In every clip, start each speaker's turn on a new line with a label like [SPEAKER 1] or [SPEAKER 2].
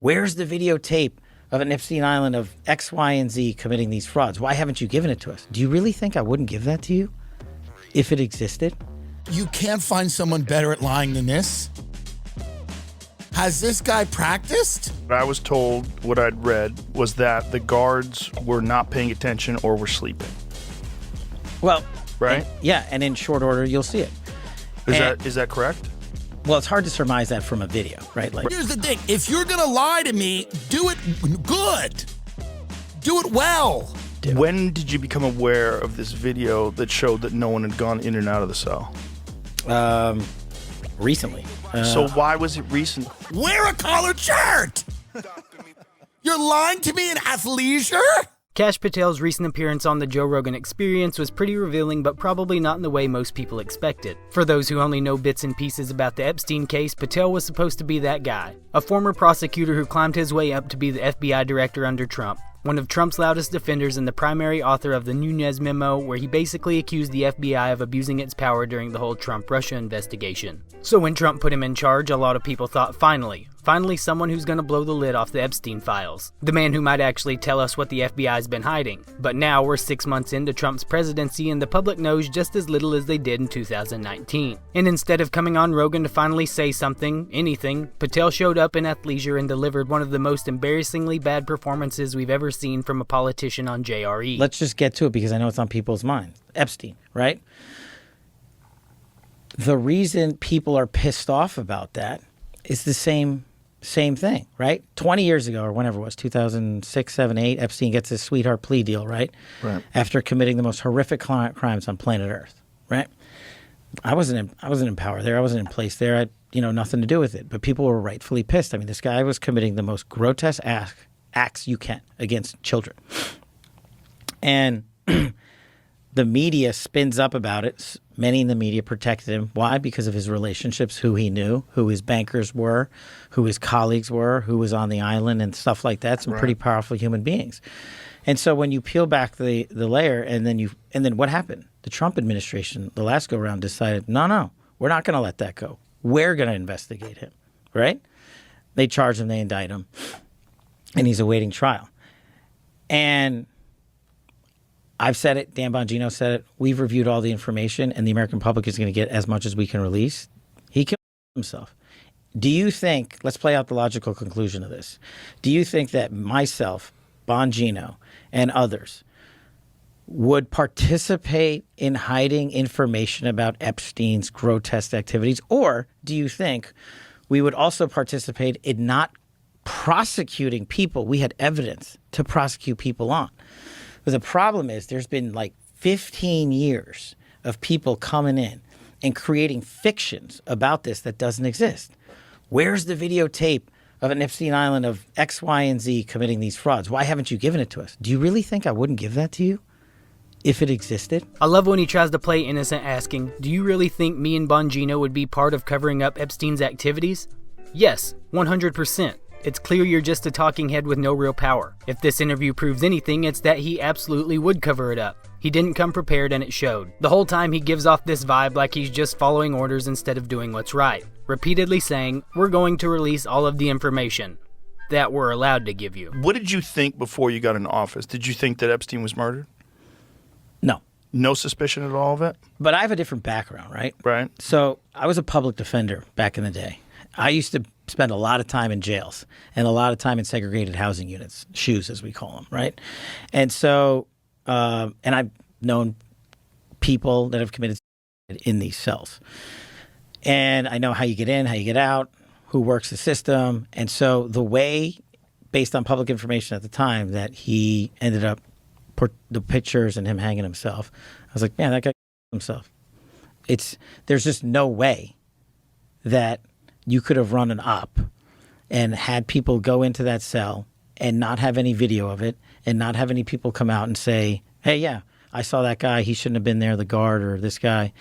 [SPEAKER 1] Where's the videotape of an Epstein Island of X, Y, and Z committing these frauds? Why haven't you given it to us? Do you really think I wouldn't give that to you if it existed?
[SPEAKER 2] You can't find someone better at lying than this. Has this guy practiced?
[SPEAKER 3] I was told, what I'd read, was that the guards were not paying attention or were sleeping.
[SPEAKER 1] Well,
[SPEAKER 3] right?
[SPEAKER 1] And in short order, you'll see it.
[SPEAKER 3] Is that correct?
[SPEAKER 1] Well, it's hard to surmise that from a video, right? Like,
[SPEAKER 2] here's the thing. If you're going to lie to me, do it good. Do it well.
[SPEAKER 3] When did you become aware of this video that showed that no one had gone in and out of the cell?
[SPEAKER 1] Recently.
[SPEAKER 3] So why was it recent?
[SPEAKER 2] Wear a collared shirt. You're lying to me in athleisure?
[SPEAKER 4] Kash Patel's recent appearance on the Joe Rogan Experience was pretty revealing, but probably not in the way most people expected. For those who only know bits and pieces about the Epstein case, Patel was supposed to be that guy. A former prosecutor who climbed his way up to be the FBI director under Trump. One of Trump's loudest defenders and the primary author of the Nunes memo, where he basically accused the FBI of abusing its power during the whole Trump-Russia investigation. So when Trump put him in charge, a lot of people thought, finally someone who's gonna blow the lid off the Epstein files. The man who might actually tell us what the FBI's been hiding. But now we're 6 months into Trump's presidency and the public knows just as little as they did in 2019. And instead of coming on Rogan to finally say something, anything, Patel showed up in athleisure and delivered one of the most embarrassingly bad performances we've ever seen from a politician on JRE.
[SPEAKER 1] Let's just get to it because I know it's on people's minds. Epstein, right? The reason people are pissed off about that is the same thing, right? 20 years ago or whenever it was, 2006, 7, 8, Epstein gets his sweetheart plea deal, right?
[SPEAKER 3] Right.
[SPEAKER 1] After committing the most horrific crimes on planet Earth, right? I wasn't in power there. I wasn't in place there. I had, nothing to do with it. But people were rightfully pissed. I mean, this guy was committing the most grotesque acts you can against children. And the media spins up about it. Many in the media protected him. Why? Because of his relationships, who he knew, who his bankers were, who his colleagues were, who was on the island and stuff like that. Some pretty powerful human beings. And so when you peel back the layer and then what happened? The Trump administration, the last go around, decided, no, we're not going to let that go. We're going to investigate him, right? They charge him, they indict him, and he's awaiting trial. And I've said it, Dan Bongino said it, we've reviewed all the information, and the American public is going to get as much as we can release. He killed himself. Do you think, let's play out the logical conclusion of this. Do you think that myself, Bongino, and others would participate in hiding information about Epstein's grotesque activities? Or do you think we would also participate in not prosecuting people we had evidence to prosecute people on? But the problem is there's been like 15 years of people coming in and creating fictions about this that doesn't exist. Where's the videotape of an Epstein Island of X, Y, and Z committing these frauds? Why haven't you given it to us? Do you really think I wouldn't give that to you if it existed?
[SPEAKER 4] I love when he tries to play innocent, asking, do you really think me and Bongino would be part of covering up Epstein's activities? Yes, 100%. It's clear you're just a talking head with no real power. If this interview proves anything, it's that he absolutely would cover it up. He didn't come prepared and it showed. The whole time he gives off this vibe like he's just following orders instead of doing what's right. Repeatedly saying, we're going to release all of the information that we're allowed to give you.
[SPEAKER 3] What did you think before you got in office? Did you think that Epstein was murdered?
[SPEAKER 1] No.
[SPEAKER 3] No suspicion at all of it?
[SPEAKER 1] But I have a different background, right?
[SPEAKER 3] Right.
[SPEAKER 1] So I was a public defender back in the day. I used to spend a lot of time in jails and a lot of time in segregated housing units, SHUs as we call them, right? And so, and I've known people that have committed suicide in these cells. And I know how you get in, how you get out, who works the system. And so the way, based on public information at the time, that he ended up, the pictures and him hanging himself, I was like, man, that guy himself. There's just no way that you could have run an op and had people go into that cell and not have any video of it and not have any people come out and say, hey, yeah, I saw that guy, he shouldn't have been there, the guard or this guy.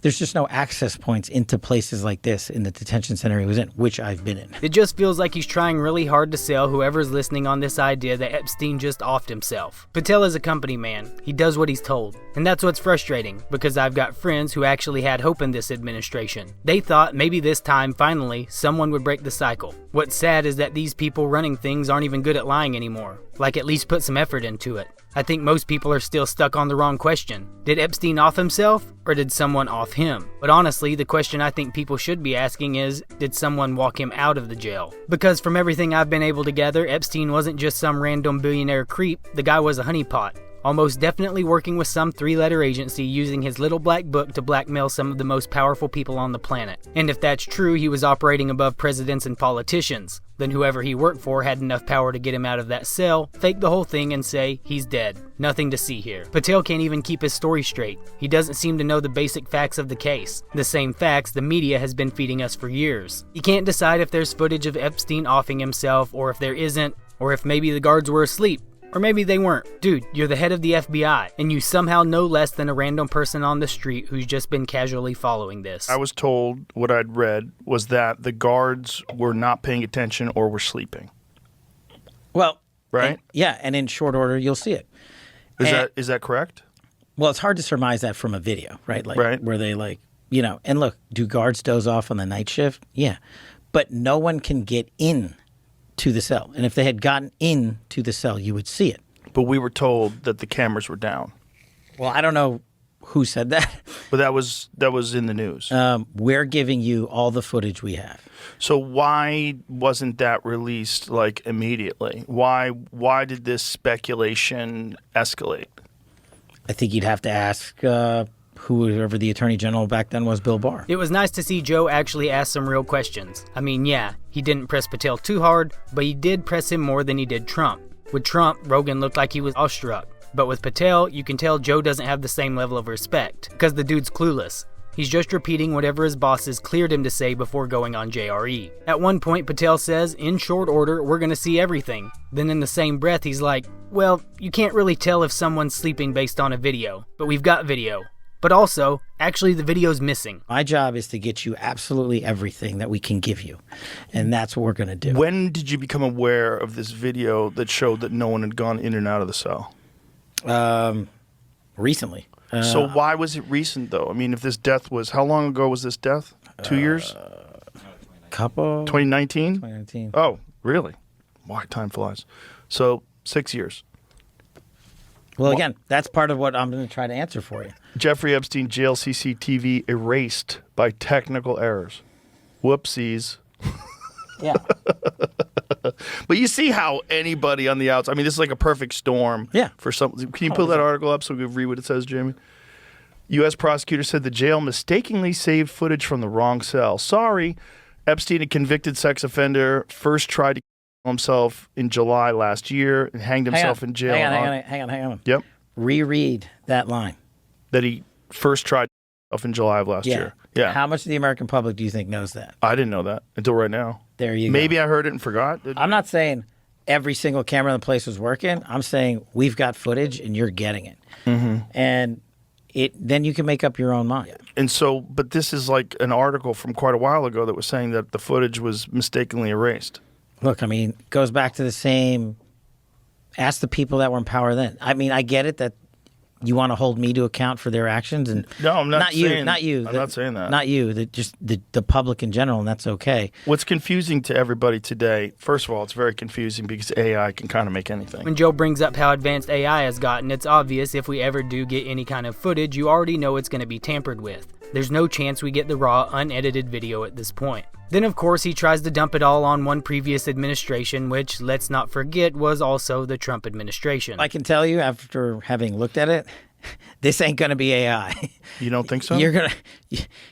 [SPEAKER 1] There's just no access points into places like this in the detention center he was in, which I've been in.
[SPEAKER 4] It just feels like he's trying really hard to sell whoever's listening on this idea that Epstein just offed himself. Patel is a company man. He does what he's told. And that's what's frustrating, because I've got friends who actually had hope in this administration. They thought maybe this time, finally, someone would break the cycle. What's sad is that these people running things aren't even good at lying anymore. Like, at least put some effort into it. I think most people are still stuck on the wrong question. Did Epstein off himself, or did someone off him? But honestly, the question I think people should be asking is, did someone walk him out of the jail? Because from everything I've been able to gather, Epstein wasn't just some random billionaire creep. The guy was a honeypot. Almost definitely working with some three-letter agency using his little black book to blackmail some of the most powerful people on the planet. And if that's true, he was operating above presidents and politicians. Then whoever he worked for had enough power to get him out of that cell, fake the whole thing, and say, he's dead. Nothing to see here. Patel can't even keep his story straight. He doesn't seem to know the basic facts of the case. The same facts the media has been feeding us for years. He can't decide if there's footage of Epstein offing himself, or if there isn't, or if maybe the guards were asleep. Or maybe they weren't. Dude, you're the head of the FBI, and you somehow know less than a random person on the street who's just been casually following this.
[SPEAKER 3] I was told what I'd read was that the guards were not paying attention or were sleeping.
[SPEAKER 1] Well,
[SPEAKER 3] Right?
[SPEAKER 1] And in short order, you'll see it.
[SPEAKER 3] Is that correct?
[SPEAKER 1] Well, it's hard to surmise that from a video, right? Like,
[SPEAKER 3] Right.
[SPEAKER 1] where they and look, do guards doze off on the night shift? Yeah. But no one can get in to the cell. And if they had gotten in to the cell, you would see it.
[SPEAKER 3] But we were told that the cameras were down.
[SPEAKER 1] Well, I don't know who said that.
[SPEAKER 3] But that was in the news.
[SPEAKER 1] We're giving you all the footage we have.
[SPEAKER 3] So why wasn't that released like immediately? Why did this speculation escalate?
[SPEAKER 1] I think you'd have to ask whoever the attorney general back then was, Bill Barr.
[SPEAKER 4] It was nice to see Joe actually ask some real questions. I mean, yeah, he didn't press Patel too hard, but he did press him more than he did Trump. With Trump, Rogan looked like he was awestruck. But with Patel, you can tell Joe doesn't have the same level of respect, because the dude's clueless. He's just repeating whatever his bosses cleared him to say before going on JRE. At one point, Patel says, in short order, we're gonna see everything. Then in the same breath, he's like, well, you can't really tell if someone's sleeping based on a video, but we've got video. But also, actually the video's missing.
[SPEAKER 1] My job is to get you absolutely everything that we can give you. And that's what we're going to do.
[SPEAKER 3] When did you become aware of this video that showed that no one had gone in and out of the cell?
[SPEAKER 1] Recently.
[SPEAKER 3] So why was it recent, though? I mean, if this death was... How long ago was this death? 2 years? 2019?
[SPEAKER 1] 2019.
[SPEAKER 3] Oh, really? Why? Time flies. So 6 years.
[SPEAKER 1] Well, again, that's part of what I'm going to try to answer for you.
[SPEAKER 3] Jeffrey Epstein jail CCTV erased by technical errors. Whoopsies.
[SPEAKER 1] Yeah.
[SPEAKER 3] But you see how anybody on the outside, I mean, this is like a perfect storm.
[SPEAKER 1] Yeah.
[SPEAKER 3] For some. Can you pull that article up so we can read what it says, Jamie? U.S. prosecutor said the jail mistakenly saved footage from the wrong cell. Sorry. Epstein, a convicted sex offender, first tried to kill himself in July last year and hanged himself in jail.
[SPEAKER 1] Hang on.
[SPEAKER 3] Yep.
[SPEAKER 1] Reread that line.
[SPEAKER 3] That he first tried to kill himself in July of last year. Yeah.
[SPEAKER 1] How much of the American public do you think knows that?
[SPEAKER 3] I didn't know that until right now.
[SPEAKER 1] There you go.
[SPEAKER 3] Maybe I heard it and forgot.
[SPEAKER 1] I'm not saying every single camera in the place was working. I'm saying we've got footage and you're getting it. Mm-hmm. And then you can make up your own mind.
[SPEAKER 3] And so, but this is like an article from quite a while ago that was saying that the footage was mistakenly erased.
[SPEAKER 1] Look, I mean, it goes back to the same, ask the people that were in power then. I mean, I get it that you want to hold me to account for their actions, and
[SPEAKER 3] no, I'm not saying,
[SPEAKER 1] not you.
[SPEAKER 3] I'm not saying that.
[SPEAKER 1] Not you. Just the public in general, and that's okay.
[SPEAKER 3] What's confusing to everybody today? First of all, it's very confusing because AI can kind of make anything.
[SPEAKER 4] When Joe brings up how advanced AI has gotten, it's obvious if we ever do get any kind of footage, you already know it's going to be tampered with. There's no chance we get the raw, unedited video at this point. Then, of course, he tries to dump it all on one previous administration, which, let's not forget, was also the Trump administration.
[SPEAKER 1] I can tell you, after having looked at it, this ain't going to be AI.
[SPEAKER 3] You don't think so?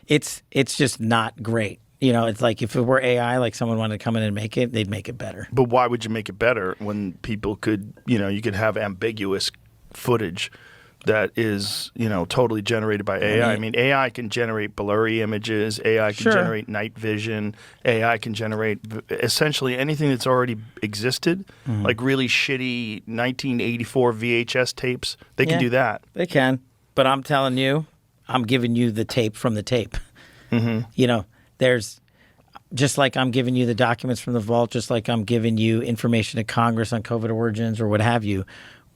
[SPEAKER 1] It's just not great. You know, it's like if it were AI, like someone wanted to come in and make it, they'd make it better.
[SPEAKER 3] But why would you make it better when people could, you could have ambiguous footage that is, totally generated by AI. I mean, AI can generate blurry images. AI can generate night vision. AI can generate essentially anything that's already existed, like really shitty 1984 VHS tapes. They can do that.
[SPEAKER 1] They can. But I'm telling you, I'm giving you the tape from the tape. There's just like I'm giving you the documents from the vault, just like I'm giving you information to Congress on COVID origins or what have you.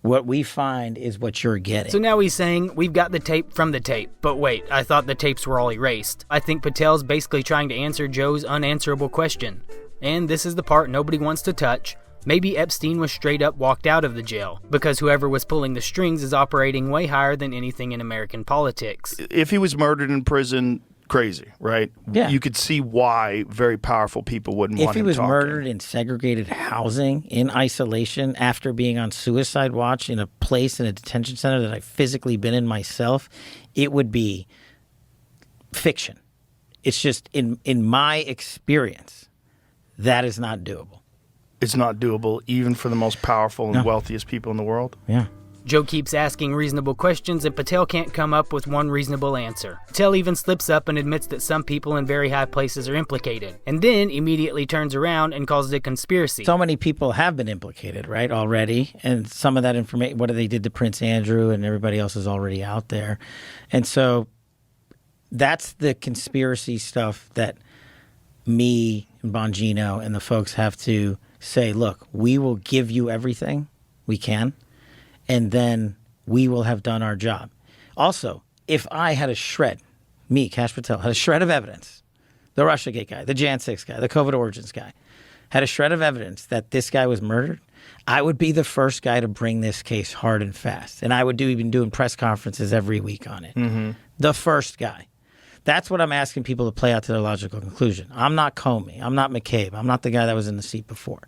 [SPEAKER 1] What we find is what you're getting.
[SPEAKER 4] So now he's saying, we've got the tape from the tape. But wait, I thought the tapes were all erased. I think Patel's basically trying to answer Joe's unanswerable question. And this is the part nobody wants to touch. Maybe Epstein was straight up walked out of the jail, because whoever was pulling the strings is operating way higher than anything in American politics.
[SPEAKER 3] If he was murdered in prison, crazy, right?
[SPEAKER 1] Yeah.
[SPEAKER 3] You could see why very powerful people wouldn't want him
[SPEAKER 1] If he was
[SPEAKER 3] talking.
[SPEAKER 1] murdered in segregated housing, in isolation, after being on suicide watch in a place in a detention center that I've physically been in myself, it would be fiction. It's just, in my experience, that is not doable.
[SPEAKER 3] It's not doable even for the most powerful and wealthiest people in the world.
[SPEAKER 1] Yeah.
[SPEAKER 4] Joe keeps asking reasonable questions, and Patel can't come up with one reasonable answer. Patel even slips up and admits that some people in very high places are implicated, and then immediately turns around and calls it a conspiracy.
[SPEAKER 1] So many people have been implicated, right, already, and some of that information, what they did to Prince Andrew and everybody else is already out there. And so that's the conspiracy stuff that me and Bongino and the folks have to say, look, we will give you everything we can, and then we will have done our job. Also, if I had a shred, me, Kash Patel, had a shred of evidence, the Russiagate guy, the Jan 6 guy, the COVID origins guy, had a shred of evidence that this guy was murdered, I would be the first guy to bring this case hard and fast. And I would even doing press conferences every week on it. The first guy. That's what I'm asking people to play out to their logical conclusion. I'm not Comey. I'm not McCabe. I'm not the guy that was in the seat before.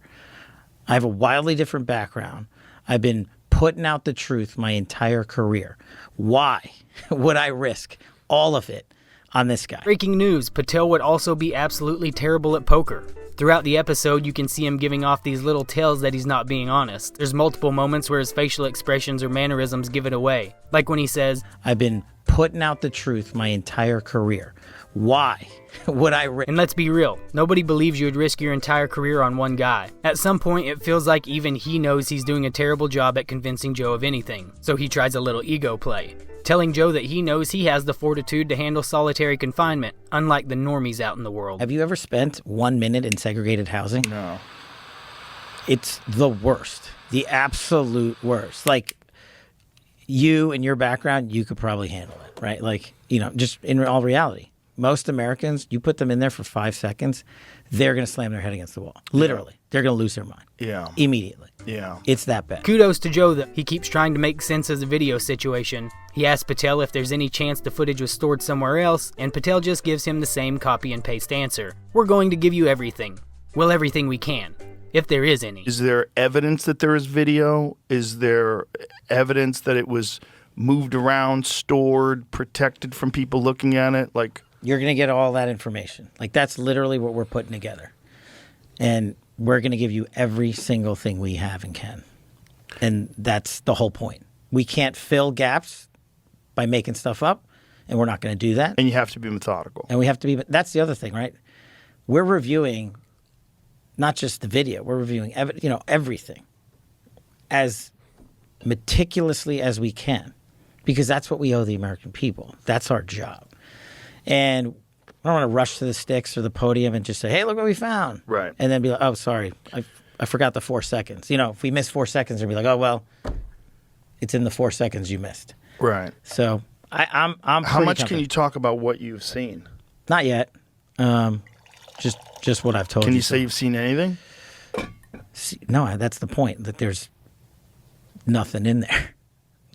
[SPEAKER 1] I have a wildly different background. I've been putting out the truth my entire career. Why would I risk all of it on this guy?
[SPEAKER 4] Breaking news, Patel would also be absolutely terrible at poker. Throughout the episode, you can see him giving off these little tells that he's not being honest. There's multiple moments where his facial expressions or mannerisms give it away. Like when he says,
[SPEAKER 1] I've been putting out the truth my entire career. Why would I risk?
[SPEAKER 4] and let's be real, nobody believes you would risk your entire career on one guy. At some point, it feels like even he knows he's doing a terrible job at convincing Joe of anything. So he tries a little ego play, telling Joe that he knows he has the fortitude to handle solitary confinement, unlike the normies out in the world.
[SPEAKER 1] Have you ever spent 1 minute in segregated housing?
[SPEAKER 3] No.
[SPEAKER 1] It's the worst. The absolute worst. Like, you and your background, you could probably handle it, right? Like, just in all reality. Most Americans, you put them in there for 5 seconds, they're going to slam their head against the wall. Literally. They're going to lose their mind.
[SPEAKER 3] Yeah.
[SPEAKER 1] Immediately.
[SPEAKER 3] Yeah.
[SPEAKER 1] It's that bad.
[SPEAKER 4] Kudos to Joe that he keeps trying to make sense of the video situation. He asks Patel if there's any chance the footage was stored somewhere else, and Patel just gives him the same copy and paste answer. We're going to give you everything. Well, everything we can. If there is any.
[SPEAKER 3] Is there evidence that there is video? Is there evidence that it was moved around, stored, protected from people looking at it? Like,
[SPEAKER 1] You're going to get all that information. Like, that's literally what we're putting together. And we're going to give you every single thing we have and can. And that's the whole point. We can't fill gaps by making stuff up, and we're not going to do that.
[SPEAKER 3] and you have to be methodical.
[SPEAKER 1] And we have to be, that's the other thing, right? We're reviewing not just the video, we're reviewing everything as meticulously as we can, because that's what we owe the American people. That's our job. And I don't want to rush to the sticks or the podium and just say, hey, look what we found.
[SPEAKER 3] Right.
[SPEAKER 1] And then be like, oh, sorry, I forgot the 4 seconds. If we miss 4 seconds, they'll be like, oh, well, it's in the 4 seconds you missed.
[SPEAKER 3] Right.
[SPEAKER 1] So I'm
[SPEAKER 3] How
[SPEAKER 1] pretty
[SPEAKER 3] much can
[SPEAKER 1] confident.
[SPEAKER 3] you talk about what you've seen?
[SPEAKER 1] Not yet. Just what I've told you.
[SPEAKER 3] Can you say you've seen anything?
[SPEAKER 1] No, that's the point, that there's nothing in there,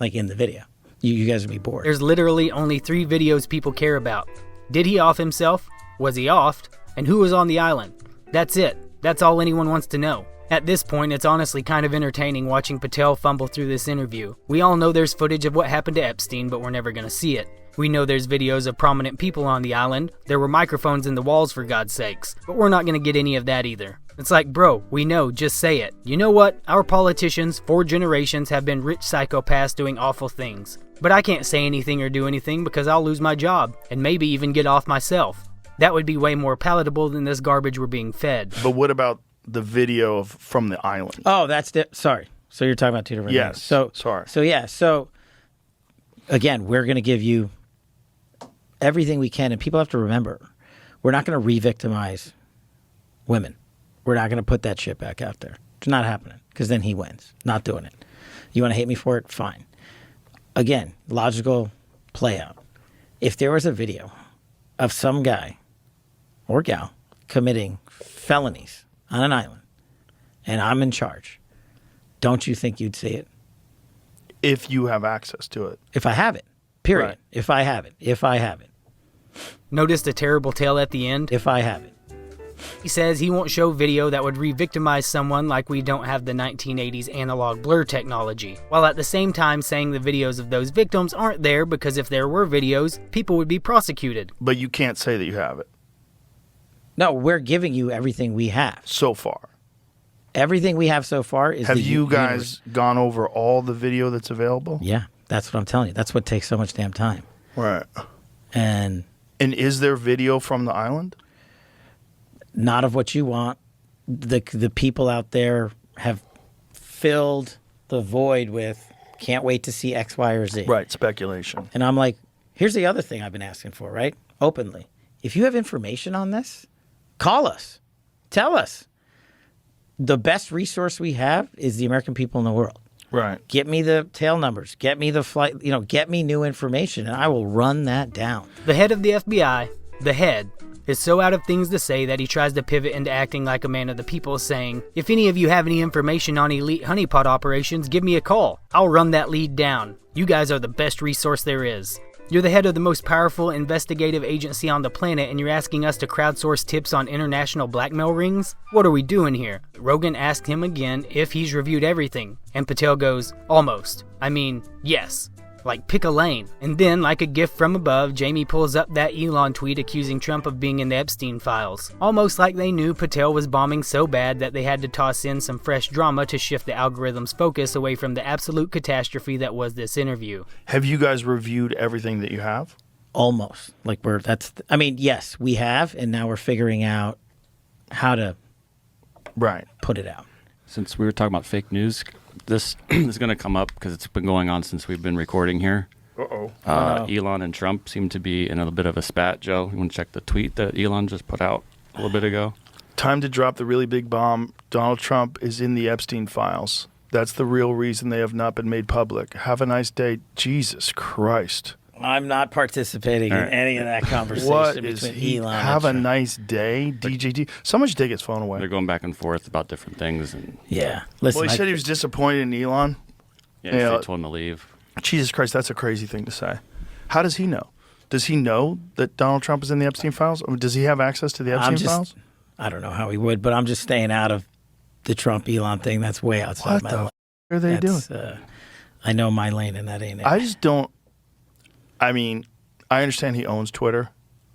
[SPEAKER 1] like in the video. You guys would be bored.
[SPEAKER 4] There's literally only 3 videos people care about. Did he off himself? Was he offed? And who was on the island? That's it. That's all anyone wants to know. At this point, it's honestly kind of entertaining watching Patel fumble through this interview. We all know there's footage of what happened to Epstein, but we're never going to see it. We know there's videos of prominent people on the island. There were microphones in the walls, for God's sakes. But we're not going to get any of that either. It's like, bro, we know, just say it. You know what? Our politicians, for generations, have been rich psychopaths doing awful things. But I can't say anything or do anything because I'll lose my job, and maybe even get off myself. That would be way more palatable than this garbage we're being fed.
[SPEAKER 3] But what about the video from the island?
[SPEAKER 1] Oh, sorry. So you're talking about two different things.
[SPEAKER 3] Sorry.
[SPEAKER 1] So again, we're going to give you everything we can, and people have to remember, we're not going to re-victimize women. We're not going to put that shit back out there. It's not happening, because then he wins. Not doing it. You want to hate me for it? Fine. Again, logical play out. If there was a video of some guy or gal committing felonies on an island, and I'm in charge, don't you think you'd see it?
[SPEAKER 3] If you have access to it.
[SPEAKER 1] If I have it. Period.
[SPEAKER 3] Right.
[SPEAKER 1] If I have it.
[SPEAKER 4] Noticed a terrible tale at the end?
[SPEAKER 1] If I have it.
[SPEAKER 4] He says he won't show video that would re-victimize someone like we don't have the 1980s analog blur technology, while at the same time saying the videos of those victims aren't there because if there were videos, people would be prosecuted.
[SPEAKER 3] But you can't say that you have it.
[SPEAKER 1] No, we're giving you everything we have.
[SPEAKER 3] So far.
[SPEAKER 1] Everything we have so far is
[SPEAKER 3] Have you guys gone over all the video that's available?
[SPEAKER 1] Yeah, that's what I'm telling you. That's what takes so much damn time.
[SPEAKER 3] Right.
[SPEAKER 1] And
[SPEAKER 3] is there video from the island?
[SPEAKER 1] not of what you want. The people out there have filled the void with can't wait to see X, Y, or Z.
[SPEAKER 3] Right, speculation.
[SPEAKER 1] And I'm like, here's the other thing I've been asking for, right? Openly. If you have information on this, call us. Tell us. The best resource we have is the American people in the world.
[SPEAKER 3] Right.
[SPEAKER 1] Get me the tail numbers. Get me the flight, get me new information, and I will run that down.
[SPEAKER 4] The head of the FBI, the head, is so out of things to say that he tries to pivot into acting like a man of the people, saying, if any of you have any information on elite honeypot operations, give me a call. I'll run that lead down. You guys are the best resource there is. You're the head of the most powerful investigative agency on the planet, and you're asking us to crowdsource tips on international blackmail rings? What are we doing here? Rogan asked him again if he's reviewed everything, and Patel goes, almost. I mean, yes. Like, pick a lane. And then, like a gift from above, Jamie pulls up that Elon tweet accusing Trump of being in the Epstein files. Almost like they knew Patel was bombing so bad that they had to toss in some fresh drama to shift the algorithm's focus away from the absolute catastrophe that was this interview.
[SPEAKER 3] Have you guys reviewed everything that you have?
[SPEAKER 1] Almost. Yes, we have, and now we're figuring out how to put it out.
[SPEAKER 5] Since we were talking about fake news, this is going to come up because it's been going on since we've been recording here. Elon and Trump seem to be in a bit of a spat. Joe, you want to check the tweet that Elon just put out a little bit ago?
[SPEAKER 3] Time to drop the really big bomb. Donald Trump is in the Epstein files. That's the real reason they have not been made public. Have a nice day. Jesus Christ.
[SPEAKER 1] I'm not participating in any of that conversation
[SPEAKER 3] What
[SPEAKER 1] between
[SPEAKER 3] is he?
[SPEAKER 1] Elon
[SPEAKER 3] Have a
[SPEAKER 1] and Trump.
[SPEAKER 3] nice day, DJT. Someone should take his phone away.
[SPEAKER 5] They're going back and forth about different things. And
[SPEAKER 1] Yeah. Listen,
[SPEAKER 3] Well, he said he was disappointed in Elon.
[SPEAKER 5] yeah,
[SPEAKER 3] Yeah.
[SPEAKER 5] they told him to leave.
[SPEAKER 3] Jesus Christ, that's a crazy thing to say. How does he know? Does he know that Donald Trump is in the Epstein files? Or does he have access to the Epstein files?
[SPEAKER 1] I don't know how he would, but I'm just staying out of the Trump Elon thing. That's way outside
[SPEAKER 3] What
[SPEAKER 1] my
[SPEAKER 3] the
[SPEAKER 1] lane.
[SPEAKER 3] f- are they doing?
[SPEAKER 1] I know my lane, and that ain't it.
[SPEAKER 3] I just don't. I mean, I understand he owns Twitter.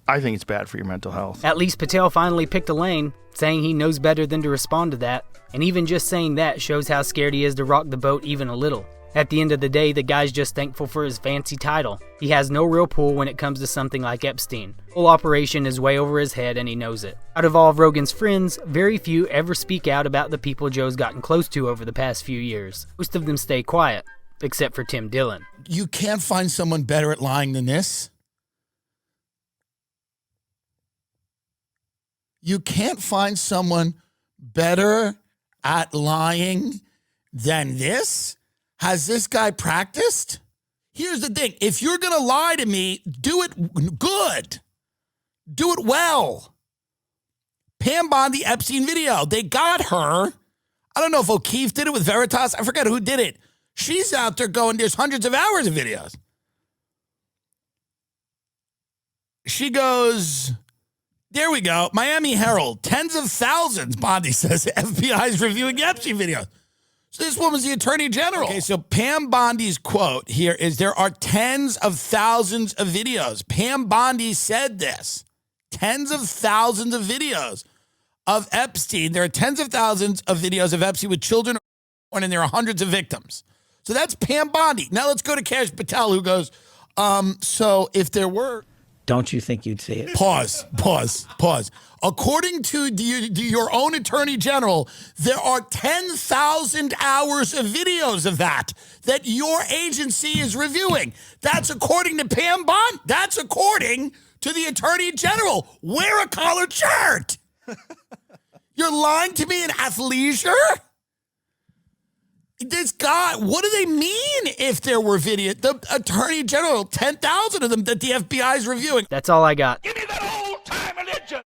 [SPEAKER 3] I think it's bad for your mental health.
[SPEAKER 4] At least Patel finally picked a lane, saying he knows better than to respond to that. And even just saying that shows how scared he is to rock the boat even a little. At the end of the day, the guy's just thankful for his fancy title. He has no real pull when it comes to something like Epstein. The whole operation is way over his head and he knows it. Out of all of Rogan's friends, very few ever speak out about the people Joe's gotten close to over the past few years. Most of them stay quiet, except for Tim Dillon.
[SPEAKER 2] You can't find someone better at lying than this. You can't find someone better at lying than this? Has this guy practiced? Here's the thing. If you're going to lie to me, do it good. Do it well. Pam Bondi Epstein video. They got her. I don't know if O'Keefe did it with Veritas. I forget who did it. She's out there going, there's hundreds of hours of videos. She goes, there we go. Miami Herald, tens of thousands, Bondi says. FBI is reviewing Epstein videos. So this woman's the attorney general. Okay, so Pam Bondi's quote here is there are tens of thousands of videos. Pam Bondi said this. Tens of thousands of videos of Epstein. There are tens of thousands of videos of Epstein with children, and there are hundreds of victims. So that's Pam Bondi. Now let's go to Kash Patel, who goes, so if there were...
[SPEAKER 1] Don't you think you'd see it?
[SPEAKER 2] Pause. According to your own attorney general, there are 10,000 hours of videos of that your agency is reviewing. That's according to Pam Bond. That's according to the attorney general. Wear a collared shirt. You're lying to me in athleisure? This guy, what do they mean if there were video? The attorney general, 10,000 of them that the FBI is reviewing.
[SPEAKER 4] That's all I got.
[SPEAKER 3] Give me that old time religion.